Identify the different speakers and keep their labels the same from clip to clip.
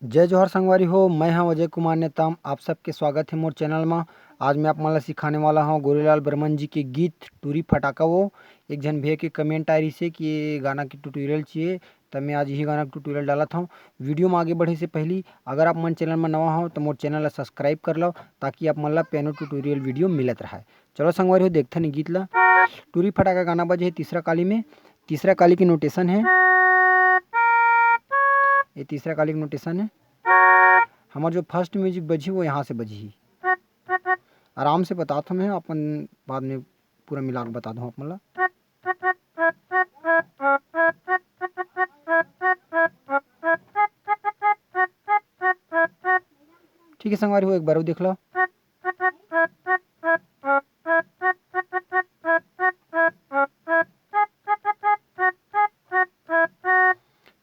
Speaker 1: जय जोहर संगवारी हो। मैं हाँ अजय कुमार नेताम। आप सबके स्वागत है मोर चैनल में। आज मैं आप मन ला सिखाने वाला हूँ गोरेलाल बर्मन जी के गीत टूरी फटाका। वो एक जन भैया के कमेंट आ रही से कि ये गाना की ट्यूटोरियल चाहिए, तब मैं आज यही गाना का ट्यूटोरियल डाला था। वीडियो में आगे बढ़े से पहले अगर आप मन चैनल में नवा हो तो मोर चैनल ला सब्सक्राइब कर लो, ताकि आप मन ला पियानो ट्यूटोरियल वीडियो मिलत रहे। चलो संगवारी हो देखते नहीं गीत ला। टूरी फटाका गाना बजे है तीसरा काली में। तीसरा काली की नोटेशन है, ये तीसरा काली की नोटेशन है। हमार जो फर्स्ट म्यूजिक बजी वो यहाँ से बजी। आराम से बताता मैं, अपन बाद में पूरा मिला के बता दूँ आप मतलब। ठीक है संगवारी हो, एक बार देख लो।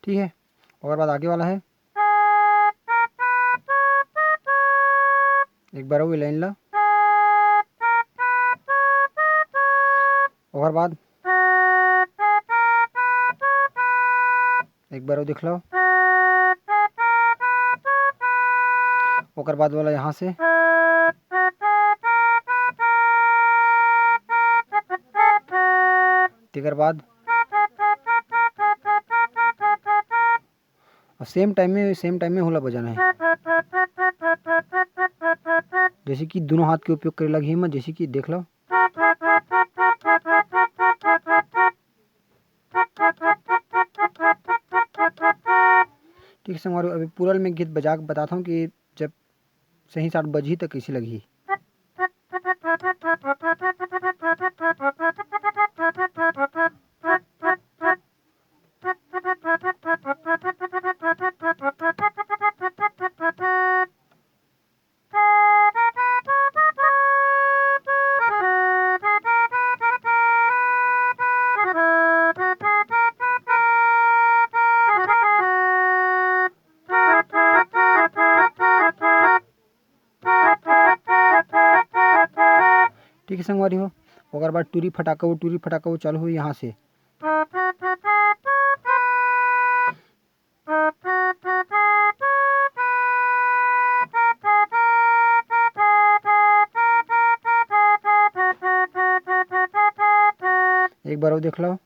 Speaker 1: ठीक है, और बाद आगे वाला है। एक बार वो लाइन ला, और बाद एक बार वो देख लो। ओकर बाद वाला यहाँ से। तेकर बाद और सेम टाइम में होला बजाना है, जैसे कि दोनों हाथ के उपयोग करे लगी मत, जैसे कि देख लो। ठीक है संगवारी, अभी पूरा मैं गीत बजा के बताता हूँ कि जब सही साथ बजी तो कैसी लगी। ठीक है संगवारी हो, ओकर बाद टूरी फटाका वो चालू हुई यहाँ से। एक बार वो देख लो।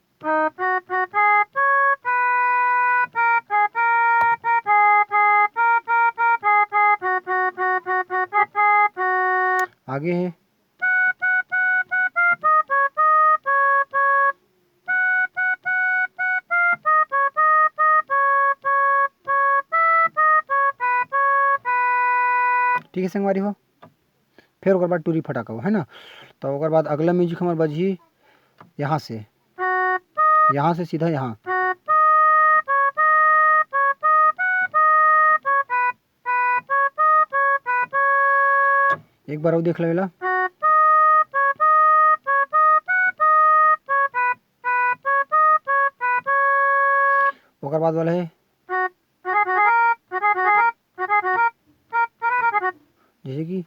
Speaker 1: आगे है। ठीक है संगवारी हो, फिर ओकर बाद टूरी फटाका है ना। तो ओकर बाद अगला म्यूजिक हमार बजी यहाँ से, यहाँ से सीधा यहाँ। एक बार वो देख लेला। ओकर बाद वाला है जैसे कि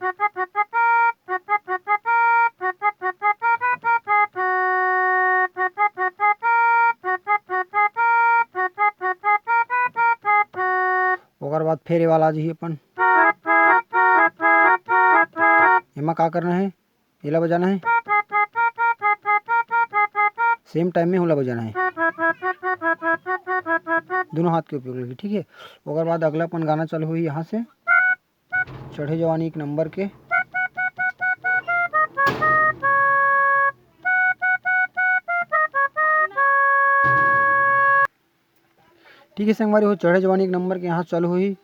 Speaker 1: ओकर बाद फिर ये वाला जी अपन एमा का करना है, एला बजाना है, सेम टाइम में होला बजाना है, दोनों हाथ के उपयोग लगी। ठीक है, ओकर बाद अगला अपन गाना चालू हुई यहाँ से, चढ़े जवानी एक नंबर के। ठीक है संगवारी हो, चढ़े जवानी एक नंबर के यहाँ चालू हुई।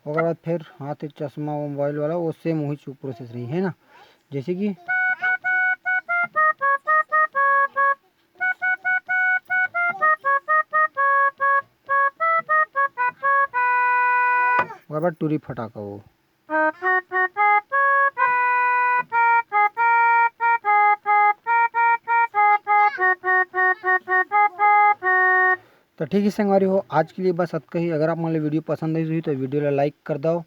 Speaker 1: ओकर बाद फिर हाथ चश्मा मोबाइल वाला वो सेम वही प्रोसेस रही है ना, जैसे कि ओकर बाद टूरी फटाका वो। तो ठीक है संगवारी हो, आज के लिए बस अतका ही। अगर आप मान वीडियो पसंद आई हुई तो वीडियो ला लाइक कर दो,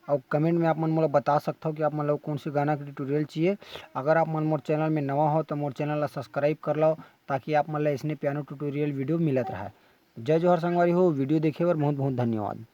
Speaker 1: और कमेंट में आप मन मोला बता सकथव कि आप मन ला कौन से गाना के ट्यूटोरियल चाहिए। अगर आप मन मोर चैनल में नवा हो तो मोर चैनल ला सब्सक्राइब कर लो, ताकि आप मन ला इसने पियानो ट्यूटोरियल वीडियो मिलत रहे। जय जोहर संगवारी हो, वीडियो देखे बर बहुत बहुत धन्यवाद।